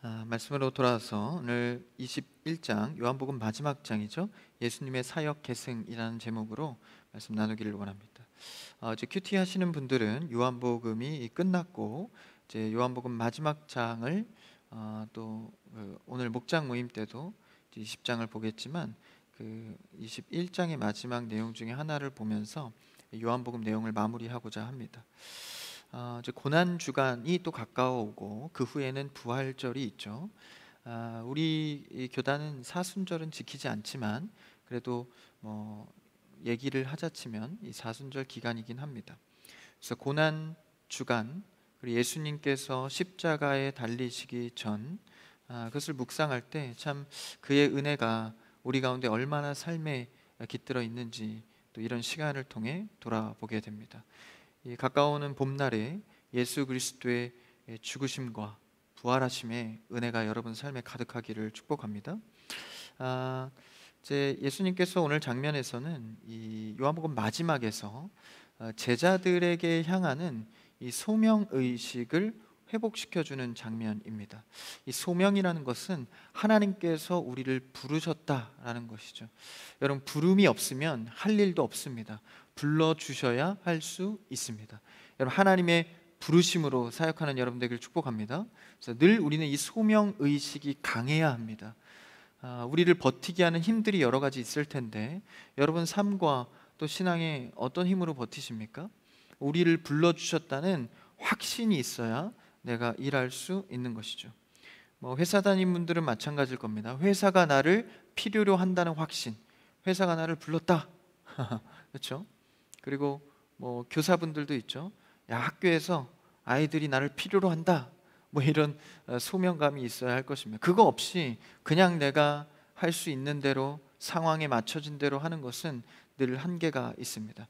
말씀으로 돌아와서 오늘 21장 요한복음 마지막 장이죠. 예수님의 사역 계승이라는 제목으로 말씀 나누기를 원합니다. 이제 큐티 하시는 분들은 요한복음이 끝났고 이제 요한복음 마지막 장을 또 오늘 목장 모임 때도 20장을 보겠지만 그 21장의 마지막 내용 중에 하나를 보면서 요한복음 내용을 마무리하고자 합니다. 이제 고난 주간이 또 가까워오고 그 후에는 부활절이 있죠. 우리 이 교단은 사순절은 지키지 않지만 그래도 뭐 얘기를 하자치면 이 사순절 기간이긴 합니다. 그래서 고난 주간 그리고 예수님께서 십자가에 달리시기 전 그것을 묵상할 때 참 그의 은혜가 우리 가운데 얼마나 삶에 깃들어 있는지 또 이런 시간을 통해 돌아보게 됩니다. 이 가까워오는 봄날에 예수 그리스도의 죽으심과 부활하심의 은혜가 여러분 삶에 가득하기를 축복합니다. 이제 예수님께서 오늘 장면에서는 이 요한복음 마지막에서 제자들에게 향하는 이 소명 의식을 회복시켜주는 장면입니다. 이 소명이라는 것은 하나님께서 우리를 부르셨다라는 것이죠. 여러분, 부름이 없으면 할 일도 없습니다. 불러주셔야 할 수 있습니다. 여러분, 하나님의 부르심으로 사역하는 여러분 되기를 축복합니다. 그래서 늘 우리는 이 소명 의식이 강해야 합니다. 우리를 버티게 하는 힘들이 여러 가지 있을 텐데 여러분 삶과 또 신앙에 어떤 힘으로 버티십니까? 우리를 불러주셨다는 확신이 있어야 내가 일할 수 있는 것이죠. 회사 다닌 분들은 마찬가지일 겁니다. 회사가 나를 필요로 한다는 확신, 회사가 나를 불렀다. 그렇죠? 그리고 교사분들도 있죠. 야, 학교에서 아이들이 나를 필요로 한다. 이런 소명감이 있어야 할 것입니다. 그거 없이 그냥 내가 할 수 있는 대로 상황에 맞춰진 대로 하는 것은 늘 한계가 있습니다.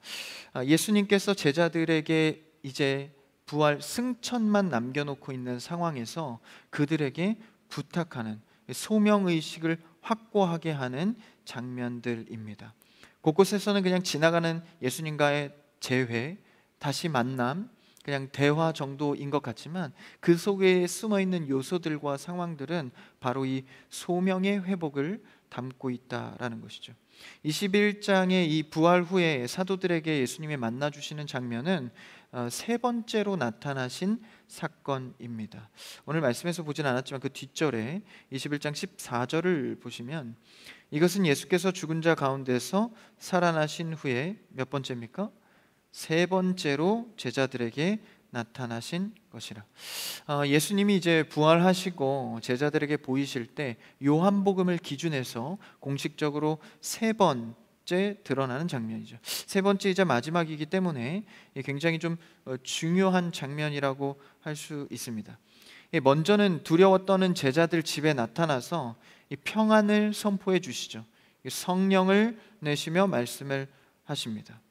예수님께서 제자들에게 이제 부활 승천만 남겨놓고 있는 상황에서 그들에게 부탁하는 소명의식을 확고하게 하는 장면들입니다. 곳곳에서는 그냥 지나가는 예수님과의 재회, 다시 만남, 그냥 대화 정도인 것 같지만 그 속에 숨어있는 요소들과 상황들은 바로 이 소명의 회복을 담고 있다라는 것이죠. 21장의 이 부활 후에 사도들에게 예수님이 만나주시는 장면은 세 번째로 나타나신 사건입니다. 오늘 말씀에서 보진 않았지만 그 뒷절에 21장 14절을 보시면 이것은 예수께서 죽은 자 가운데서 살아나신 후에 몇 번째입니까? 세 번째로 제자들에게 나타나신 것이라. 예수님이 이제 부활하시고 제자들에게 보이실 때 요한복음을 기준해서 공식적으로 세 번째 드러나는 장면이죠. 세 번째이자 마지막이기 때문에 굉장히 좀 중요한 장면이라고 할 수 있습니다. 먼저는 두려워 떠는 제자들 집에 나타나서 이 평안을 선포해 주시죠. 성령을 내시며 말씀을 하십니다.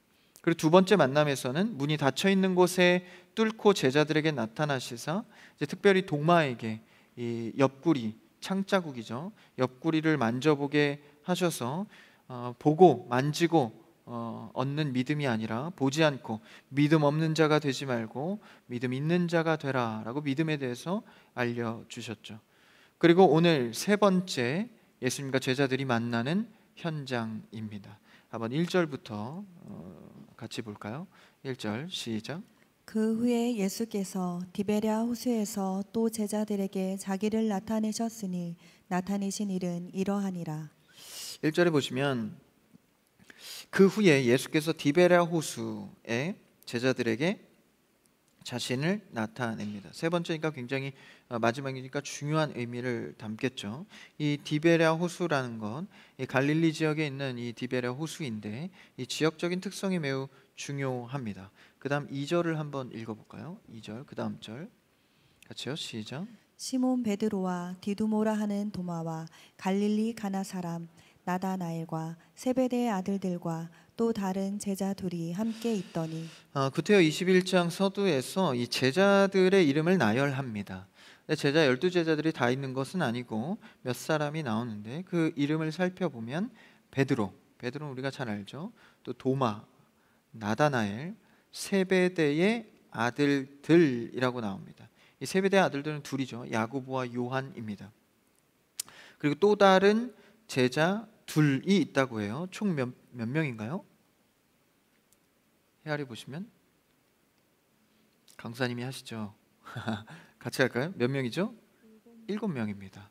그리고 두 번째 만남에서는 문이 닫혀 있는 곳에 뚫고 제자들에게 나타나시사 이제 특별히 도마에게 이 옆구리, 창자국이죠. 옆구리를 만져보게 하셔서 보고 만지고 얻는 믿음이 아니라 보지 않고 믿음 없는 자가 되지 말고 믿음 있는 자가 되라라고 믿음에 대해서 알려주셨죠. 그리고 오늘 세 번째 예수님과 제자들이 만나는 현장입니다. 한번 1절부터 같이 볼까요? 1절 시작. 그 후에 예수께서 디베랴 호수에서 또 제자들에게 자기를 나타내셨으니 나타내신 일은 이러하니라. 1절에 보시면 그 후에 예수께서 디베랴 호수에 제자들에게 자신을 나타냅니다. 세 번째니까 굉장히 마지막이니까 중요한 의미를 담겠죠. 이 디베랴 호수라는 건 이 갈릴리 지역에 있는 이 디베랴 호수인데 이 지역적인 특성이 매우 중요합니다. 그 다음 2절을 한번 읽어볼까요? 2절 그 다음 절 같이요. 시작. 시몬 베드로와 디두모라 하는 도마와 갈릴리 가나 사람 나다나엘과 세베대의 아들들과 또 다른 제자 둘이 함께 있더니 구태여 21장 서두에서 이 제자들의 이름을 나열합니다. 제자 12제자들이 다 있는 것은 아니고 몇 사람이 나오는데 그 이름을 살펴보면 베드로는 우리가 잘 알죠. 또 도마, 나다나엘, 세베대의 아들들이라고 나옵니다. 이 세베대의 아들들은 둘이죠. 야고보와 요한입니다. 그리고 또 다른 제자 둘이 있다고 해요. 총 몇 명인가요? 헤아려 보시면 강사님이 하시죠. 같이 할까요? 몇 명이죠? 7명입니다.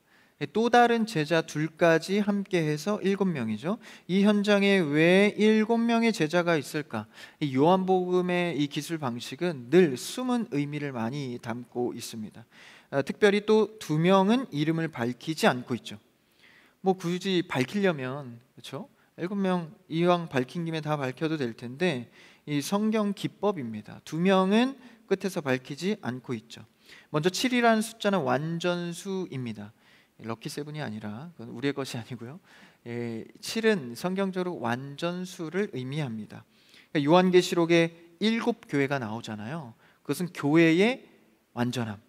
또 다른 제자 둘까지 함께해서 7명이죠. 이 현장에 왜 7명의 제자가 있을까? 이 요한복음의 이 기술 방식은 늘 숨은 의미를 많이 담고 있습니다. 특별히 또 2명은 이름을 밝히지 않고 있죠. 뭐 굳이 밝히려면, 그렇죠? 7명 이왕 밝힌 김에 다 밝혀도 될 텐데, 이 성경 기법입니다. 2명은 끝에서 밝히지 않고 있죠. 먼저 7이라는 숫자는 완전수입니다. 럭키 세븐이 아니라, 그건 우리의 것이 아니고요. 7은 성경적으로 완전수를 의미합니다. 요한계시록에 7교회가 나오잖아요. 그것은 교회의 완전함.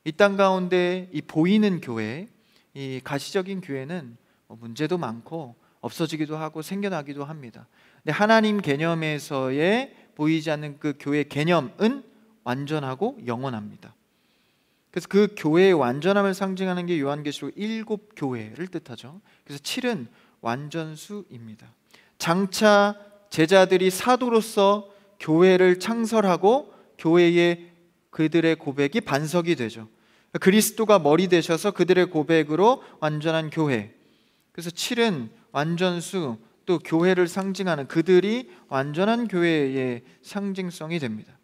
이 땅 가운데 이 보이는 교회, 이 가시적인 교회는 문제도 많고 없어지기도 하고 생겨나기도 합니다. 근데 하나님 개념에서의 보이지 않는 그 교회 개념은 완전하고 영원합니다. 그래서 그 교회의 완전함을 상징하는 게 요한계시록 7교회를 뜻하죠. 그래서 7은 완전수입니다. 장차 제자들이 사도로서 교회를 창설하고 교회의 그들의 고백이 반석이 되죠. 그리스도가 머리 되셔서 그들의 고백으로 완전한 교회. 그래서 7은 완전수, 또 교회를 상징하는 그들이 완전한 교회의 상징성이 됩니다.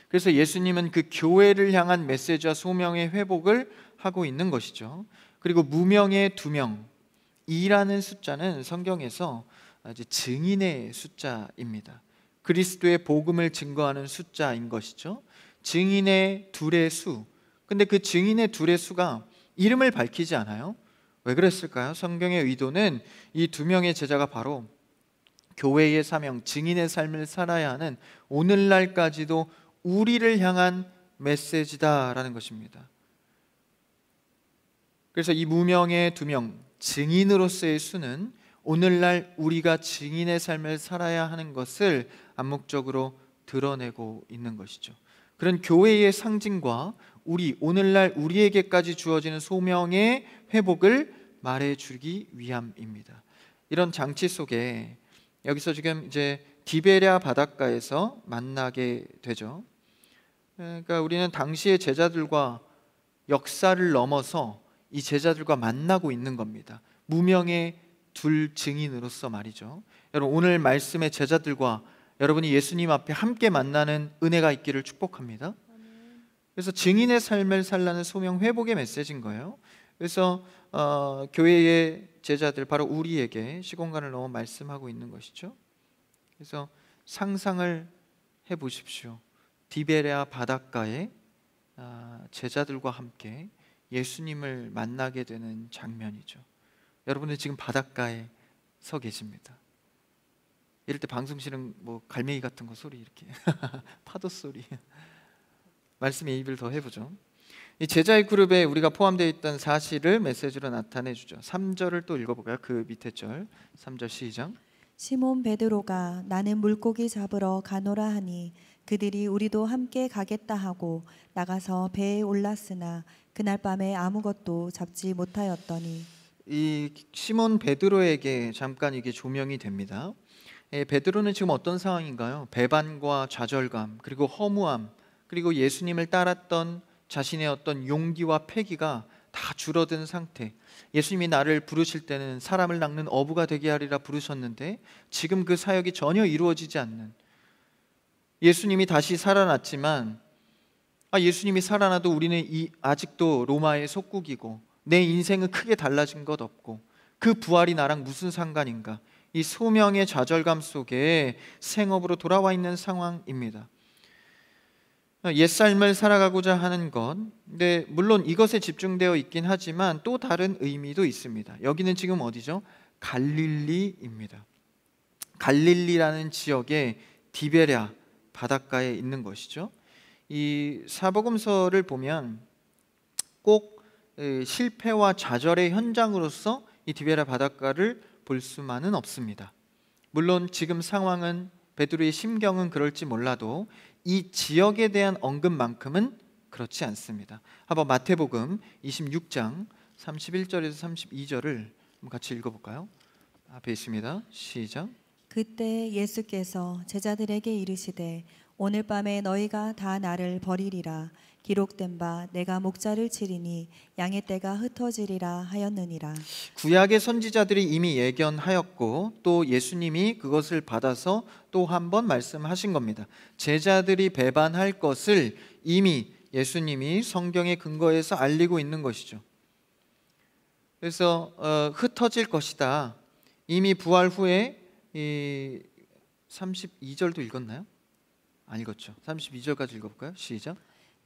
그래서 예수님은 그 교회를 향한 메시지와 소명의 회복을 하고 있는 것이죠. 그리고 무명의 2명, 2라는 숫자는 성경에서 이제 증인의 숫자입니다. 그리스도의 복음을 증거하는 숫자인 것이죠. 증인의 둘의 수. 근데 그 증인의 둘의 수가 이름을 밝히지 않아요. 왜 그랬을까요? 성경의 의도는 이 2명의 제자가 바로 교회의 사명, 증인의 삶을 살아야 하는 오늘날까지도 우리를 향한 메시지다라는 것입니다. 그래서 이 무명의 2명, 증인으로서의 수는 오늘날 우리가 증인의 삶을 살아야 하는 것을 암묵적으로 드러내고 있는 것이죠. 그런 교회의 상징과 오늘날 우리에게까지 주어지는 소명의 회복을 말해주기 위함입니다. 이런 장치 속에 여기서 지금 이제 디베랴 바닷가에서 만나게 되죠. 그러니까 우리는 당시의 제자들과 역사를 넘어서 이 제자들과 만나고 있는 겁니다. 무명의 둘 증인으로서 말이죠. 여러분, 오늘 말씀의 제자들과 여러분이 예수님 앞에 함께 만나는 은혜가 있기를 축복합니다. 그래서 증인의 삶을 살라는 소명 회복의 메시지인 거예요. 그래서 교회의 제자들, 바로 우리에게 시공간을 넘어 말씀하고 있는 것이죠. 그래서 상상을 해보십시오. 디베랴 바닷가에 제자들과 함께 예수님을 만나게 되는 장면이죠. 여러분들 지금 바닷가에 서 계십니다. 이럴 때 방송실은 뭐 갈매기 같은 거 소리 이렇게 파도 소리. 말씀에 입을 더 해보죠. 이 제자의 그룹에 우리가 포함되어 있던 사실을 메시지로 나타내 주죠. 3절을 또 읽어볼까요? 그 밑에 절 3절 시작. 시몬 베드로가 나는 물고기 잡으러 가노라 하니 그들이 우리도 함께 가겠다 하고 나가서 배에 올랐으나 그날 밤에 아무것도 잡지 못하였더니. 이 시몬 베드로에게 잠깐 이게 조명이 됩니다. 베드로는 지금 어떤 상황인가요? 배반과 좌절감, 그리고 허무함, 그리고 예수님을 따랐던 자신의 어떤 용기와 패기가 다 줄어든 상태. 예수님이 나를 부르실 때는 사람을 낚는 어부가 되게 하리라 부르셨는데 지금 그 사역이 전혀 이루어지지 않는, 예수님이 다시 살아났지만 예수님이 살아나도 우리는 아직도 로마의 속국이고 내 인생은 크게 달라진 것 없고 그 부활이 나랑 무슨 상관인가, 이 소명의 좌절감 속에 생업으로 돌아와 있는 상황입니다. 옛삶을 살아가고자 하는 것, 근데 물론 이것에 집중되어 있긴 하지만 또 다른 의미도 있습니다. 여기는 지금 어디죠? 갈릴리입니다. 갈릴리라는 지역의 디베랴 바닷가에 있는 것이죠. 이 사복음서를 보면 꼭 실패와 좌절의 현장으로서 이 디베랴 바닷가를 볼 수만은 없습니다. 물론 지금 상황은, 베드로의 심경은 그럴지 몰라도 이 지역에 대한 언급만큼은 그렇지 않습니다. 한번 마태복음 26장 31절에서 32절을 같이 읽어볼까요? 앞에 있습니다. 시작. 그때 예수께서 제자들에게 이르시되 오늘 밤에 너희가 다 나를 버리리라. 기록된 바 내가 목자를 치리니 양의 떼가 흩어지리라 하였느니라. 구약의 선지자들이 이미 예견하였고 또 예수님이 그것을 받아서 또 한 번 말씀하신 겁니다. 제자들이 배반할 것을 이미 예수님이 성경의 근거에서 알리고 있는 것이죠. 그래서 흩어질 것이다. 이미 부활 후에 이 32절도 읽었나요? 안 읽었죠. 32절까지 읽어볼까요? 시작.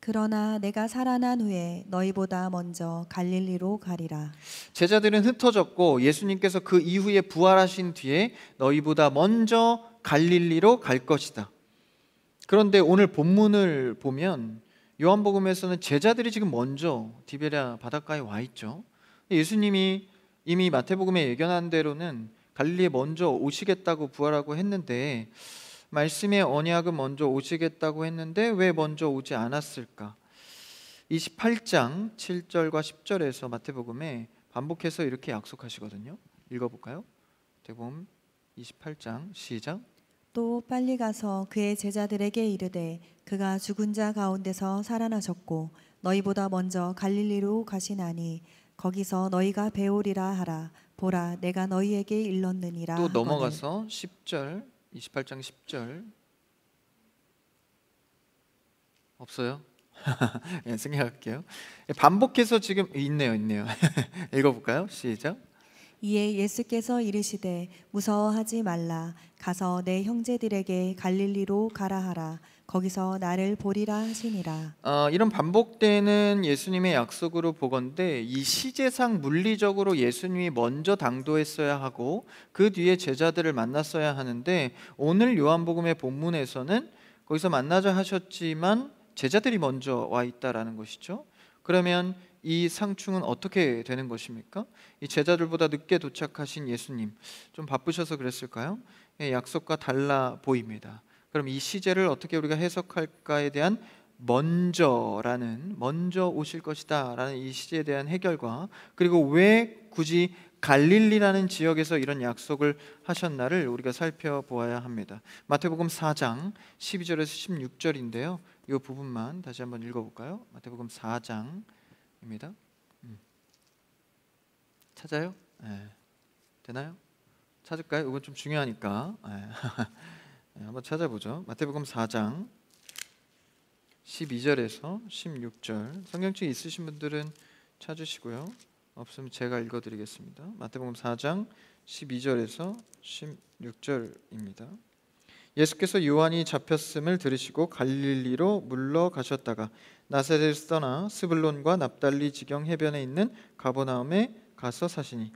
그러나 내가 살아난 후에 너희보다 먼저 갈릴리로 가리라. 제자들은 흩어졌고 예수님께서 그 이후에 부활하신 뒤에 너희보다 먼저 갈릴리로 갈 것이다. 그런데 오늘 본문을 보면 요한복음에서는 제자들이 지금 먼저 디베랴 바닷가에 와 있죠. 예수님이 이미 마태복음에 예견한 대로는 갈릴리에 먼저 오시겠다고 부활하고 했는데 말씀의 언약은 먼저 오시겠다고 했는데 왜 먼저 오지 않았을까? 28장 7절과 10절에서 마태복음에 반복해서 이렇게 약속하시거든요. 읽어볼까요? 마태복음 28장 시작. 또 빨리 가서 그의 제자들에게 이르되 그가 죽은 자 가운데서 살아나셨고 너희보다 먼저 갈릴리로 가시나니 거기서 너희가 배우리라 하라. 보라 내가 너희에게 일렀느니라. 또 하거늘. 넘어가서 10절 28장 10절 없어요? 네, 생각할게요. 반복해서 지금 있네요. 읽어볼까요? 시작. 이에 예수께서 이르시되 무서워하지 말라. 가서 내 형제들에게 갈릴리로 가라 하라. 거기서 나를 보리라 하시니라. 이런 반복되는 예수님의 약속으로 보건대 이 시제상 물리적으로 예수님이 먼저 당도했어야 하고 그 뒤에 제자들을 만났어야 하는데 오늘 요한복음의 본문에서는 거기서 만나자 하셨지만 제자들이 먼저 와 있다라는 것이죠. 그러면 이 상충은 어떻게 되는 것입니까? 이 제자들보다 늦게 도착하신 예수님 좀 바쁘셔서 그랬을까요? 약속과 달라 보입니다. 그럼 이 시제를 어떻게 우리가 해석할까에 대한 먼저 오실 것이다 라는 이 시제에 대한 해결과 그리고 왜 굳이 갈릴리라는 지역에서 이런 약속을 하셨나를 우리가 살펴보아야 합니다. 마태복음 4장 12절에서 16절인데요. 이 부분만 다시 한번 읽어볼까요? 마태복음 4장입니다. 찾아요? 네. 되나요? 찾을까요? 이건 좀 중요하니까 한번 찾아보죠. 마태복음 4장 12절에서 16절 성경책 있으신 분들은 찾으시고요. 없으면 제가 읽어드리겠습니다. 마태복음 4장 12절에서 16절입니다. 예수께서 요한이 잡혔음을 들으시고 갈릴리로 물러가셨다가 나사렛에서 떠나 스불론과 납달리 지경 해변에 있는 가버나움에 가서 사시니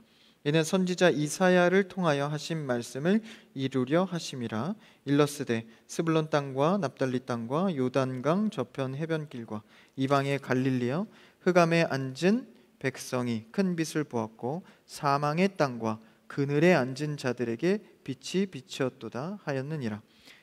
이는 선지자 이사야를 통하여 하신 말씀을 이루려 하심이라. 일러스되 스불론 땅과 납달리 땅과 요단강 저편 해변길과 이방의 갈릴리여 흑암에 앉은 백성이 큰 빛을 보았고 사망의 땅과 그늘에 앉은 자들에게 빛이 비치었도다 하였느니라.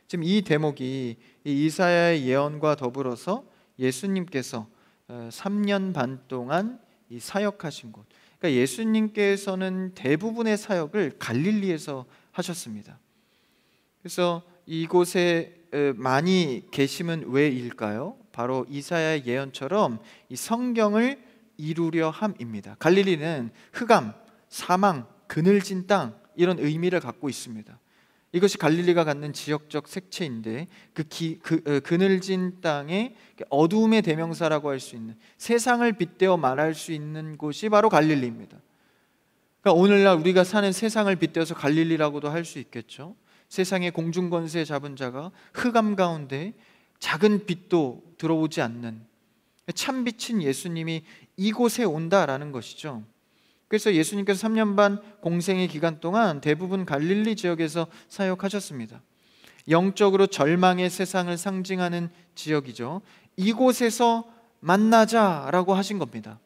지금 이 대목이 이 이사야의 예언과 더불어서 예수님께서 3년 반 동안 이 사역하신 곳, 그러니까 예수님께서는 대부분의 사역을 갈릴리에서 하셨습니다. 그래서 이곳에 많이 계심은 왜일까요? 바로 이사야의 예언처럼 이 성경을 이루려 함입니다. 갈릴리는 흑암, 사망, 그늘진 땅 이런 의미를 갖고 있습니다. 이것이 갈릴리가 갖는 지역적 색채인데 그늘진 땅의 어두움의 대명사라고 할 수 있는 세상을 빗대어 말할 수 있는 곳이 바로 갈릴리입니다. 그러니까 오늘날 우리가 사는 세상을 빗대어서 갈릴리라고도 할 수 있겠죠. 세상의 공중권세 잡은 자가 흑암 가운데 작은 빛도 들어오지 않는 참 빛인 예수님이 이곳에 온다라는 것이죠. 그래서 예수님께서 3년 반 공생의 기간 동안 대부분 갈릴리 지역에서 사역하셨습니다. 영적으로 절망의 세상을 상징하는 지역이죠. 이곳에서 만나자라고 하신 겁니다.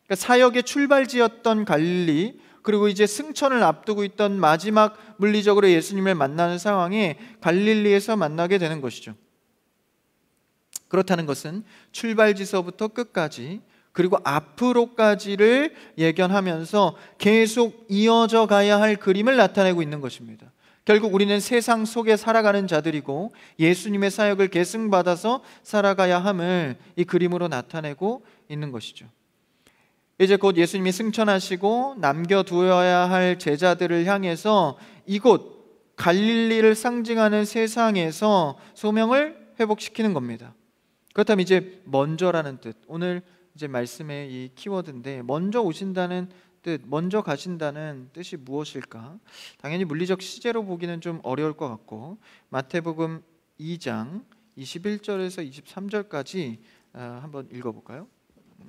그러니까 사역의 출발지였던 갈릴리, 그리고 이제 승천을 앞두고 있던 마지막 물리적으로 예수님을 만나는 상황에 갈릴리에서 만나게 되는 것이죠. 그렇다는 것은 출발지서부터 끝까지 그리고 앞으로까지를 예견하면서 계속 이어져 가야 할 그림을 나타내고 있는 것입니다. 결국 우리는 세상 속에 살아가는 자들이고 예수님의 사역을 계승받아서 살아가야 함을 이 그림으로 나타내고 있는 것이죠. 이제 곧 예수님이 승천하시고 남겨두어야 할 제자들을 향해서 이곳 갈릴리를 상징하는 세상에서 소명을 회복시키는 겁니다. 그렇다면 이제 먼저라는 뜻, 오늘 이제 말씀의 이 키워드인데, 먼저 오신다는 뜻, 먼저 가신다는 뜻이 무엇일까? 당연히 물리적 시제로 보기는 좀 어려울 것 같고, 마태복음 2장 21절에서 23절까지 한번 읽어볼까요?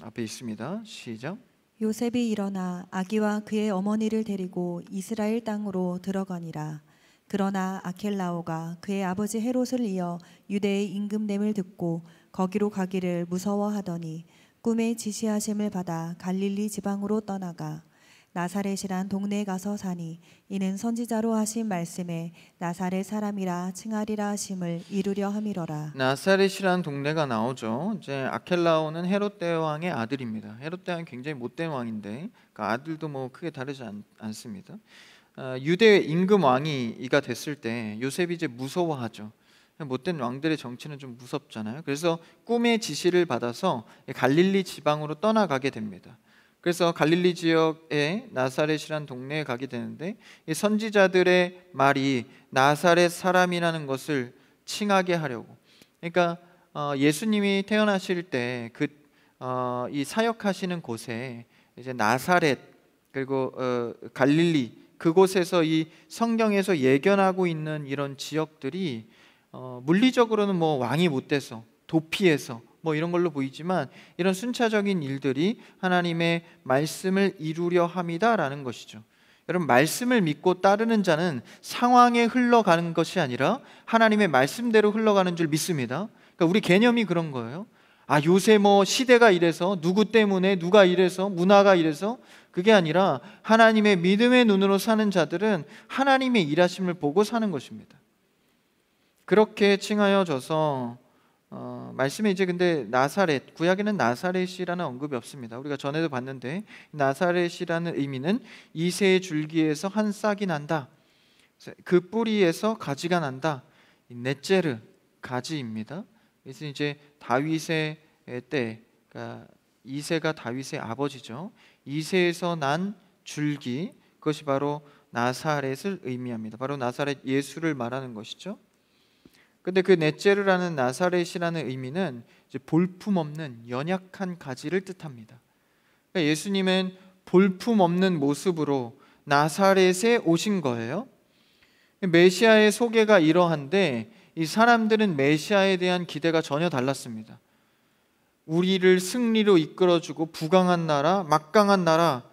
앞에 있습니다. 시작. 요셉이 일어나 아기와 그의 어머니를 데리고 이스라엘 땅으로 들어가니라. 그러나 아켈라오가 그의 아버지 헤롯을 이어 유대의 임금됨을 듣고 거기로 가기를 무서워하더니 꿈에 지시하심을 받아 갈릴리 지방으로 떠나가 나사렛이란 동네에 가서 사니 이는 선지자로 하신 말씀에 나사렛 사람이라 칭하리라 하심을 이루려 함이로라. 나사렛이란 동네가 나오죠. 이제 아켈라오는 헤롯 대왕의 아들입니다. 헤롯 대왕이 굉장히 못된 왕인데 그 아들도 뭐 크게 다르지 않습니다. 유대 임금 왕이 이가 됐을 때 요셉이 이제 무서워하죠. 못된 왕들의 정치는 좀 무섭잖아요. 그래서 꿈의 지시를 받아서 갈릴리 지방으로 떠나가게 됩니다. 그래서 갈릴리 지역의 나사렛이란 동네에 가게 되는데 이 선지자들의 말이 나사렛 사람이라는 것을 칭하게 하려고, 그러니까 예수님이 태어나실 때 이 사역하시는 곳에 이제 나사렛 그리고 갈릴리 그곳에서 이 성경에서 예견하고 있는 이런 지역들이 물리적으로는 뭐 왕이 못 돼서 도피해서 뭐 이런 걸로 보이지만 이런 순차적인 일들이 하나님의 말씀을 이루려 함이다라는 것이죠. 여러분, 말씀을 믿고 따르는 자는 상황에 흘러가는 것이 아니라 하나님의 말씀대로 흘러가는 줄 믿습니다. 그러니까 우리 개념이 그런 거예요. 요새 뭐 시대가 이래서 누구 때문에 누가 이래서 문화가 이래서, 그게 아니라 하나님의 믿음의 눈으로 사는 자들은 하나님의 일하심을 보고 사는 것입니다. 그렇게 칭하여져서 말씀에 이제 근데 나사렛, 구약에는 나사렛이라는 언급이 없습니다. 우리가 전에도 봤는데 나사렛이라는 의미는 이새의 줄기에서 한 싹이 난다, 그 뿌리에서 가지가 난다, 넷제르 가지입니다. 그래서 이제 다윗의 때, 그러니까 이새가 다윗의 아버지죠. 이새에서 난 줄기, 그것이 바로 나사렛을 의미합니다. 바로 나사렛 예수를 말하는 것이죠. 근데 그 넷제르라는 나사렛이라는 의미는 이제 볼품 없는 연약한 가지를 뜻합니다. 그러니까 예수님은 볼품 없는 모습으로 나사렛에 오신 거예요. 메시아의 소개가 이러한데 이 사람들은 메시아에 대한 기대가 전혀 달랐습니다. 우리를 승리로 이끌어주고 부강한 나라, 막강한 나라,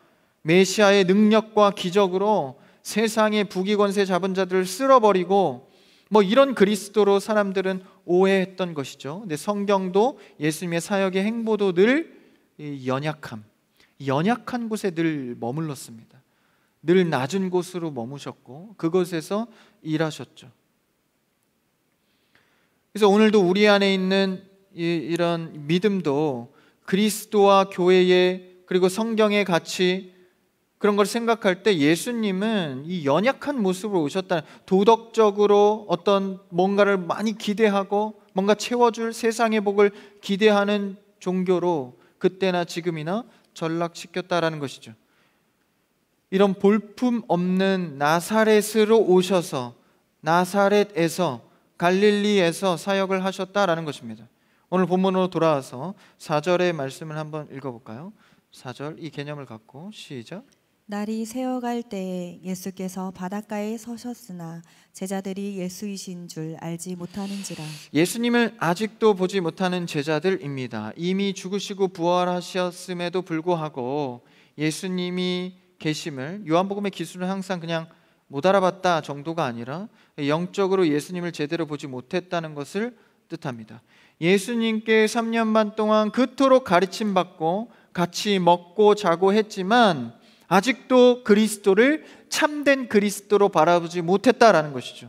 메시아의 능력과 기적으로 세상의 부귀권세 잡은 자들을 쓸어버리고 뭐 이런 그리스도로 사람들은 오해했던 것이죠. 근데 성경도 예수님의 사역의 행보도 늘 연약한 곳에 늘 머물렀습니다. 늘 낮은 곳으로 머무셨고 그곳에서 일하셨죠. 그래서 오늘도 우리 안에 있는 이런 믿음도 그리스도와 교회의 그리고 성경의 가치, 그런 걸 생각할 때 예수님은 이 연약한 모습으로 오셨다는, 도덕적으로 어떤 뭔가를 많이 기대하고 뭔가 채워줄 세상의 복을 기대하는 종교로 그때나 지금이나 전락시켰다라는 것이죠. 이런 볼품 없는 나사렛으로 오셔서 나사렛에서 갈릴리에서 사역을 하셨다라는 것입니다. 오늘 본문으로 돌아와서 4절의 말씀을 한번 읽어볼까요? 4절 이 개념을 갖고 시작. 날이 새어갈 때에 예수께서 바닷가에 서셨으나 제자들이 예수이신 줄 알지 못하는지라. 예수님을 아직도 보지 못하는 제자들입니다. 이미 죽으시고 부활하셨음에도 불구하고 예수님이 계심을, 요한복음의 기술은 항상 그냥 못 알아봤다 정도가 아니라 영적으로 예수님을 제대로 보지 못했다는 것을 뜻합니다. 예수님께 3년 반 동안 그토록 가르침받고 같이 먹고 자고 했지만 아직도 그리스도를 참된 그리스도로 바라보지 못했다라는 것이죠.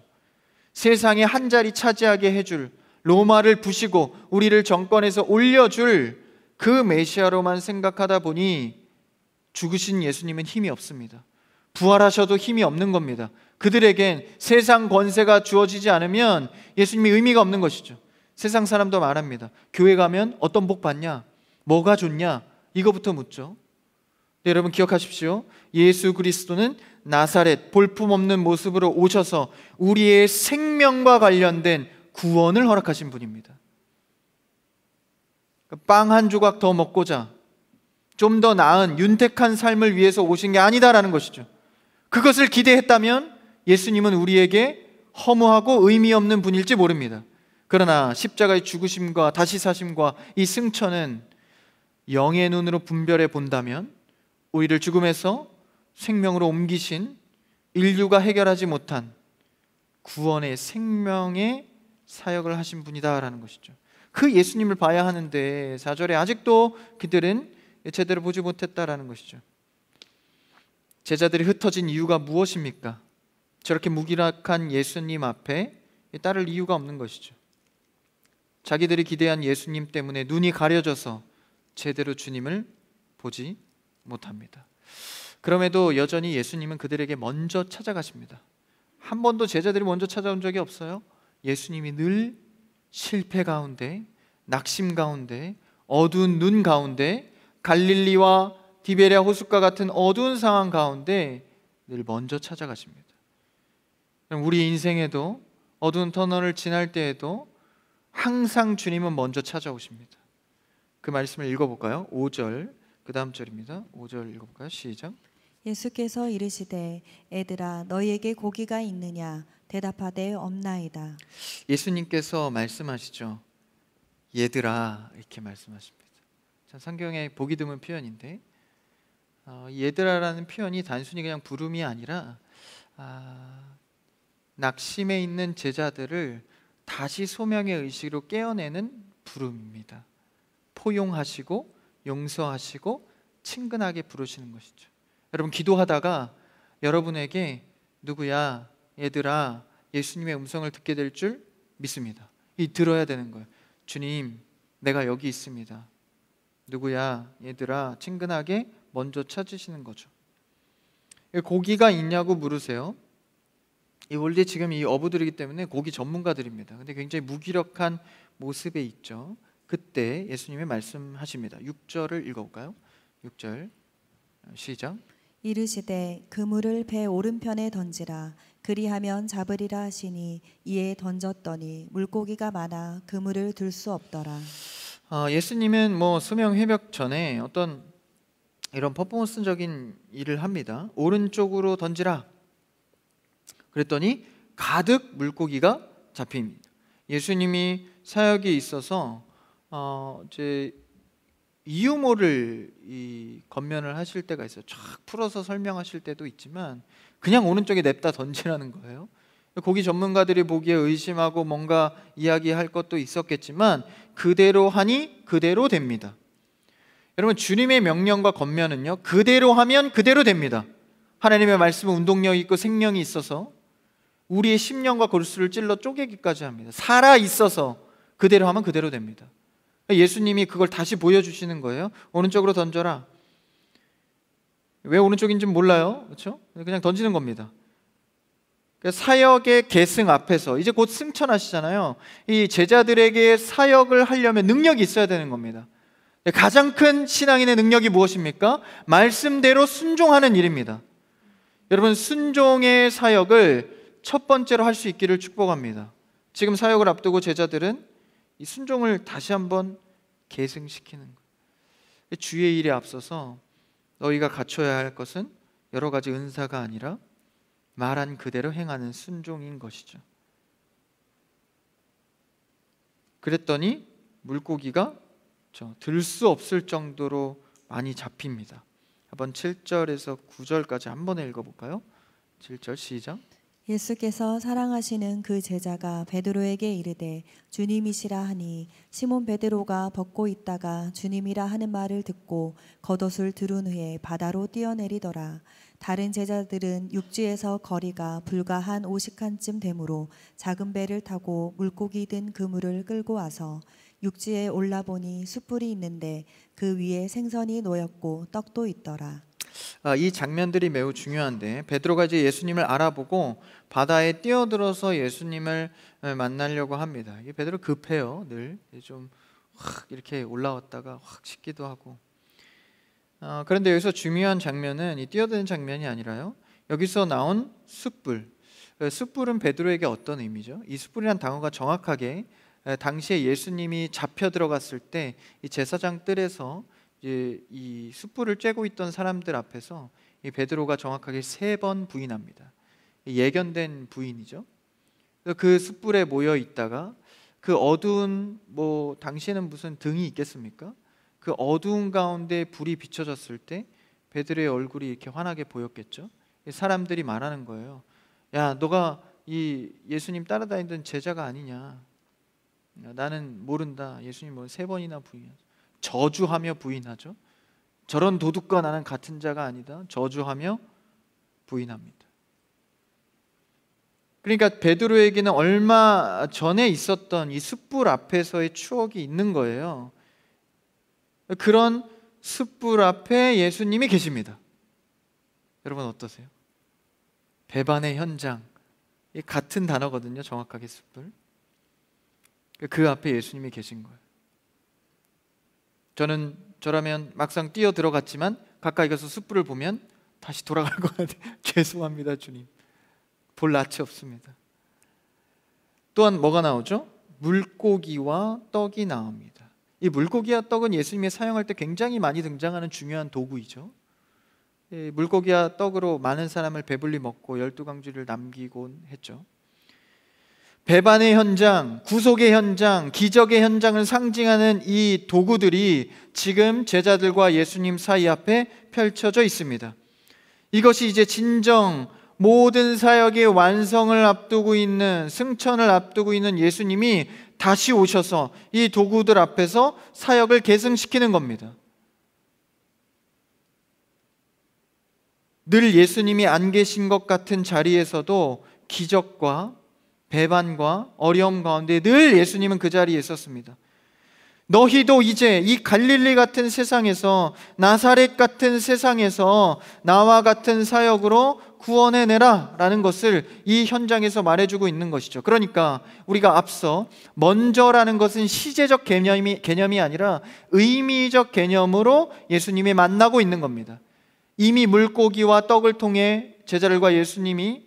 세상에 한 자리 차지하게 해줄 로마를 부시고 우리를 정권에서 올려줄 그 메시아로만 생각하다 보니 죽으신 예수님은 힘이 없습니다. 부활하셔도 힘이 없는 겁니다. 그들에겐 세상 권세가 주어지지 않으면 예수님이 의미가 없는 것이죠. 세상 사람도 말합니다. 교회 가면 어떤 복 받냐? 뭐가 좋냐? 이거부터 묻죠. 네, 여러분 기억하십시오. 예수 그리스도는 나사렛 볼품없는 모습으로 오셔서 우리의 생명과 관련된 구원을 허락하신 분입니다. 빵 한 조각 더 먹고자 좀 더 나은 윤택한 삶을 위해서 오신 게 아니다라는 것이죠. 그것을 기대했다면 예수님은 우리에게 허무하고 의미 없는 분일지 모릅니다. 그러나 십자가의 죽으심과 다시 사심과 이 승천은 영의 눈으로 분별해 본다면 우리를 죽음에서 생명으로 옮기신 인류가 해결하지 못한 구원의 생명의 사역을 하신 분이다라는 것이죠. 그 예수님을 봐야 하는데 4절에 아직도 그들은 제대로 보지 못했다라는 것이죠. 제자들이 흩어진 이유가 무엇입니까? 저렇게 무기력한 예수님 앞에 따를 이유가 없는 것이죠. 자기들이 기대한 예수님 때문에 눈이 가려져서 제대로 주님을 보지 못합니다. 그럼에도 여전히 예수님은 그들에게 먼저 찾아가십니다. 한 번도 제자들이 먼저 찾아온 적이 없어요. 예수님이 늘 실패 가운데, 낙심 가운데, 어두운 눈 가운데, 갈릴리와 디베랴 호숫가 같은 어두운 상황 가운데 늘 먼저 찾아가십니다. 우리 인생에도 어두운 터널을 지날 때에도 항상 주님은 먼저 찾아오십니다. 그 말씀을 읽어볼까요? 5절 그 다음 절입니다. 5절 읽어볼까요? 시작. 예수께서 이르시되 애들아 너희에게 고기가 있느냐 대답하되 없나이다. 예수님께서 말씀하시죠. 얘들아 이렇게 말씀하십니다. 참 성경에 보기 드문 표현인데 얘들아라는 표현이 단순히 그냥 부름이 아니라 낙심해 있는 제자들을 다시 소명의 의식으로 깨어내는 부름입니다. 포용하시고 용서하시고 친근하게 부르시는 것이죠. 여러분 기도하다가 여러분에게 누구야 얘들아 예수님의 음성을 듣게 될 줄 믿습니다. 들어야 되는 거예요. 주님 내가 여기 있습니다. 누구야 얘들아 친근하게 먼저 찾으시는 거죠. 고기가 있냐고 물으세요. 원래 지금 이 어부들이기 때문에 고기 전문가들입니다. 근데 굉장히 무기력한 모습에 있죠. 그때 예수님이 말씀하십니다. 6절을 읽어볼까요? 6절 시작. 이르시되 그물을 배 오른편에 던지라 그리하면 잡으리라 하시니 이에 던졌더니 물고기가 많아 그물을 들 수 없더라. 예수님은 수명 회복 전에 어떤 이런 퍼포먼스적인 일을 합니다. 오른쪽으로 던지라 그랬더니 가득 물고기가 잡힙니다. 예수님이 사역에 있어서 이제 이유모를 건면을 하실 때가 있어요. 쫙 풀어서 설명하실 때도 있지만 그냥 오른쪽에 냅다 던지라는 거예요. 고기 전문가들이 보기에 의심하고 뭔가 이야기할 것도 있었겠지만 그대로 하니 그대로 됩니다. 여러분 주님의 명령과 건면은요 그대로 하면 그대로 됩니다. 하나님의 말씀은 운동력이 있고 생명이 있어서 우리의 심령과 골수를 찔러 쪼개기까지 합니다. 살아 있어서 그대로 하면 그대로 됩니다. 예수님이 그걸 다시 보여주시는 거예요. 오른쪽으로 던져라. 왜 오른쪽인지 몰라요. 그렇죠? 그냥 던지는 겁니다. 사역의 계승 앞에서 이제 곧 승천하시잖아요. 이 제자들에게 사역을 하려면 능력이 있어야 되는 겁니다. 가장 큰 신앙인의 능력이 무엇입니까? 말씀대로 순종하는 일입니다. 여러분 순종의 사역을 첫 번째로 할 수 있기를 축복합니다. 지금 사역을 앞두고 제자들은 이 순종을 다시 한번 계승시키는 거예요. 주의 일에 앞서서 너희가 갖춰야 할 것은 여러 가지 은사가 아니라 말한 그대로 행하는 순종인 것이죠. 그랬더니 물고기가 들 수 없을 정도로 많이 잡힙니다. 한번 7절에서 9절까지 한 번에 읽어볼까요? 7절 시작. 예수께서 사랑하시는 그 제자가 베드로에게 이르되 주님이시라 하니 시몬 베드로가 벗고 있다가 주님이라 하는 말을 듣고 겉옷을 두른 후에 바다로 뛰어내리더라. 다른 제자들은 육지에서 거리가 불과 한 50칸쯤 되므로 작은 배를 타고 물고기 든 그물을 끌고 와서 육지에 올라보니 숯불이 있는데 그 위에 생선이 놓였고 떡도 있더라. 이 장면들이 매우 중요한데, 베드로가 이제 예수님을 알아보고 바다에 뛰어들어서 예수님을 만나려고 합니다. 이 베드로 급해요. 늘 좀 확 이렇게 올라왔다가 확 식기도 하고. 그런데 여기서 중요한 장면은 이 뛰어드는 장면이 아니라요, 여기서 나온 숯불. 숯불은 베드로에게 어떤 의미죠? 이 숯불이란 단어가 정확하게 당시에 예수님이 잡혀 들어갔을 때 이 제사장 뜰에서 이제 이 숯불을 쬐고 있던 사람들 앞에서 이 베드로가 정확하게 3번 부인합니다. 예견된 부인이죠. 그 숯불에 모여 있다가 그 어두운, 당시에는 무슨 등이 있겠습니까? 그 어두운 가운데 불이 비춰졌을 때 베드로의 얼굴이 이렇게 환하게 보였겠죠. 사람들이 말하는 거예요. 야, 너가 이 예수님 따라다니던 제자가 아니냐? 나는 모른다. 예수님 3번이나 부인하죠. 저주하며 부인하죠. 저런 도둑과 나는 같은 자가 아니다. 저주하며 부인합니다. 그러니까 베드로에게는 얼마 전에 있었던 이 숯불 앞에서의 추억이 있는 거예요. 그런 숯불 앞에 예수님이 계십니다. 여러분 어떠세요? 배반의 현장, 같은 단어거든요. 정확하게 숯불. 그 앞에 예수님이 계신 거예요. 저라면 막상 뛰어 들어갔지만 가까이 가서 숯불을 보면 다시 돌아갈 것 같아요. 죄송합니다, 주님. 볼 낯이 없습니다. 또한 뭐가 나오죠? 물고기와 떡이 나옵니다. 이 물고기와 떡은 예수님이 사용할 때 굉장히 많이 등장하는 중요한 도구이죠. 물고기와 떡으로 많은 사람을 배불리 먹고 12강주를 남기곤 했죠. 배반의 현장, 구속의 현장, 기적의 현장을 상징하는 이 도구들이 지금 제자들과 예수님 사이 앞에 펼쳐져 있습니다. 이것이 이제 진정 모든 사역의 완성을 앞두고 있는, 승천을 앞두고 있는 예수님이 다시 오셔서 이 도구들 앞에서 사역을 계승시키는 겁니다. 늘 예수님이 안 계신 것 같은 자리에서도 기적과 배반과 어려움 가운데 늘 예수님은 그 자리에 있었습니다. 너희도 이제 이 갈릴리 같은 세상에서, 나사렛 같은 세상에서 나와 같은 사역으로 구원해내라 라는 것을 이 현장에서 말해주고 있는 것이죠. 그러니까 우리가 앞서 먼저라는 것은 시제적 개념이 아니라 의미적 개념으로 예수님이 만나고 있는 겁니다. 이미 물고기와 떡을 통해 제자들과 예수님이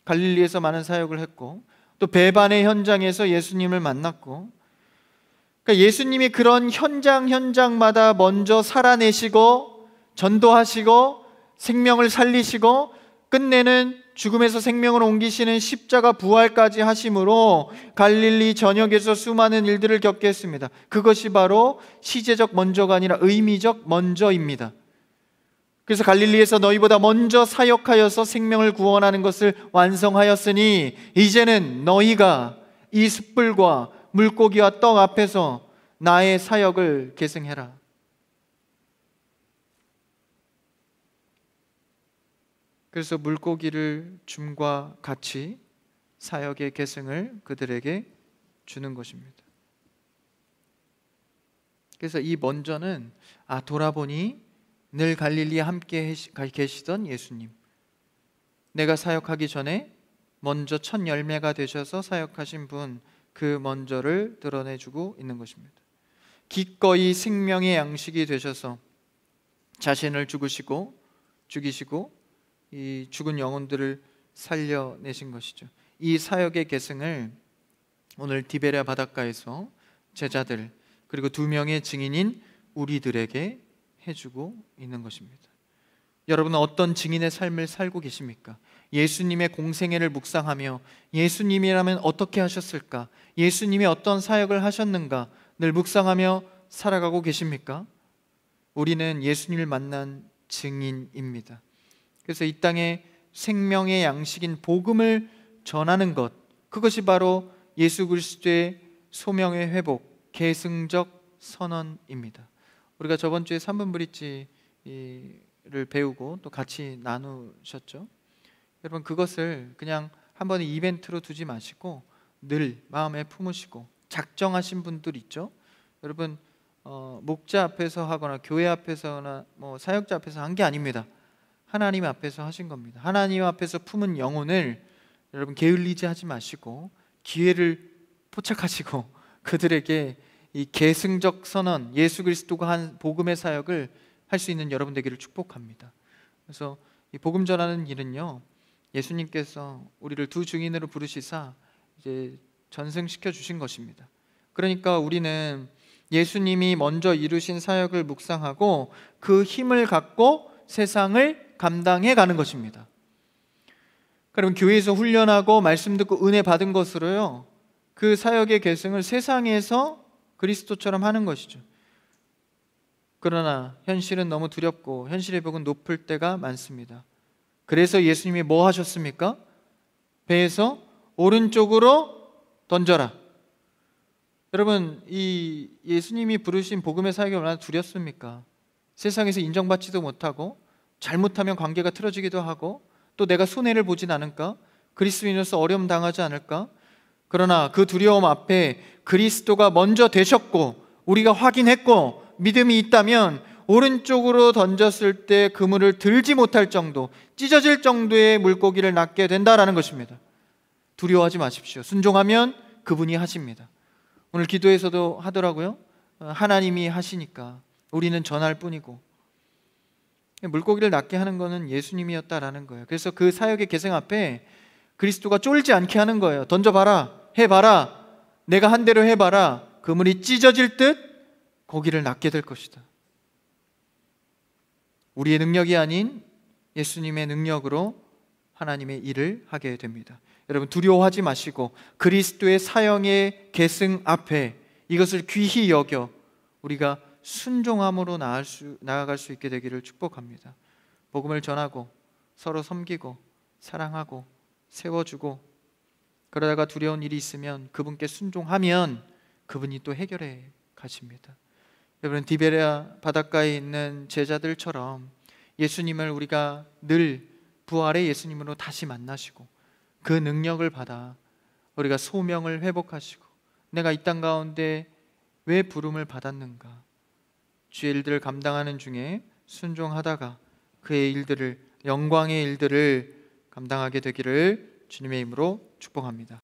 갈릴리에서 많은 사역을 했고, 또 배반의 현장에서 예수님을 만났고, 그러니까 예수님이 그런 현장마다 먼저 살아내시고 전도하시고 생명을 살리시고 끝내는 죽음에서 생명을 옮기시는 십자가 부활까지 하심으로 갈릴리 전역에서 수많은 일들을 겪게 했습니다. 그것이 바로 시제적 먼저가 아니라 의미적 먼저입니다. 그래서 갈릴리에서 너희보다 먼저 사역하여서 생명을 구원하는 것을 완성하였으니 이제는 너희가 이 숯불과 물고기와 떡 앞에서 나의 사역을 계승해라. 그래서 물고기를 줌과 같이 사역의 계승을 그들에게 주는 것입니다. 그래서 이 먼저는 돌아보니 늘 갈릴리에 함께 계시던 예수님, 내가 사역하기 전에 먼저 첫 열매가 되셔서 사역하신 분, 그 먼저를 드러내주고 있는 것입니다. 기꺼이 생명의 양식이 되셔서 자신을 죽이시고 이 죽은 영혼들을 살려내신 것이죠. 이 사역의 계승을 오늘 디베랴 바닷가에서 제자들 그리고 2명의 증인인 우리들에게 해주고 있는 것입니다. 여러분은 어떤 증인의 삶을 살고 계십니까? 예수님의 공생애를 묵상하며 예수님이라면 어떻게 하셨을까? 예수님이 어떤 사역을 하셨는가? 늘 묵상하며 살아가고 계십니까? 우리는 예수님을 만난 증인입니다. 그래서 이 땅에 생명의 양식인 복음을 전하는 것, 그것이 바로 예수 그리스도의 소명의 회복, 계승적 선언입니다. 우리가 저번 주에 3분 브릿지를 배우고 또 같이 나누셨죠. 여러분, 그것을 그냥 한 번의 이벤트로 두지 마시고 늘 마음에 품으시고, 작정하신 분들 있죠. 여러분, 목자 앞에서 하거나 교회 앞에서나 사역자 앞에서 한 게 아닙니다. 하나님 앞에서 하신 겁니다. 하나님 앞에서 품은 영혼을 여러분 게을리지 하지 마시고 기회를 포착하시고 그들에게 이 계승적 선언, 예수 그리스도가 한 복음의 사역을 할 수 있는 여러분 되기를 축복합니다. 그래서 이 복음 전하는 일은요, 예수님께서 우리를 두 증인으로 부르시사 이제 전승시켜 주신 것입니다. 그러니까 우리는 예수님이 먼저 이루신 사역을 묵상하고 그 힘을 갖고 세상을 감당해 가는 것입니다. 그럼 교회에서 훈련하고 말씀 듣고 은혜 받은 것으로요, 그 사역의 계승을 세상에서 그리스도처럼 하는 것이죠. 그러나 현실은 너무 두렵고 현실의 벽은 높을 때가 많습니다. 그래서 예수님이 뭐 하셨습니까? 배에서 오른쪽으로 던져라. 여러분, 이 예수님이 부르신 복음의 사역이 얼마나 두렵습니까? 세상에서 인정받지도 못하고 잘못하면 관계가 틀어지기도 하고 또 내가 손해를 보진 않을까? 그리스도인으로서 어려움 당하지 않을까? 그러나 그 두려움 앞에 그리스도가 먼저 되셨고 우리가 확인했고 믿음이 있다면 오른쪽으로 던졌을 때 그물을 들지 못할 정도, 찢어질 정도의 물고기를 낚게 된다라는 것입니다. 두려워하지 마십시오. 순종하면 그분이 하십니다. 오늘 기도에서도 하더라고요. 하나님이 하시니까 우리는 전할 뿐이고, 물고기를 낚게 하는 것은 예수님이었다라는 거예요. 그래서 그 사역의 계승 앞에 그리스도가 쫄지 않게 하는 거예요. 던져봐라, 해봐라, 내가 한 대로 해봐라. 그물이 찢어질 듯 고기를 낚게 될 것이다. 우리의 능력이 아닌 예수님의 능력으로 하나님의 일을 하게 됩니다. 여러분, 두려워하지 마시고 그리스도의 사형의 계승 앞에 이것을 귀히 여겨 우리가 순종함으로 나아갈 수 있게 되기를 축복합니다. 복음을 전하고 서로 섬기고 사랑하고 세워주고, 그러다가 두려운 일이 있으면 그분께 순종하면 그분이 또 해결해 가십니다. 여러분, 디베랴 바닷가에 있는 제자들처럼 예수님을 우리가 늘 부활의 예수님으로 다시 만나시고 그 능력을 받아 우리가 소명을 회복하시고, 내가 이 땅 가운데 왜 부름을 받았는가, 주의 일들을 감당하는 중에 순종하다가 그의 일들을, 영광의 일들을 감당하게 되기를 주님의 이름으로 축복합니다.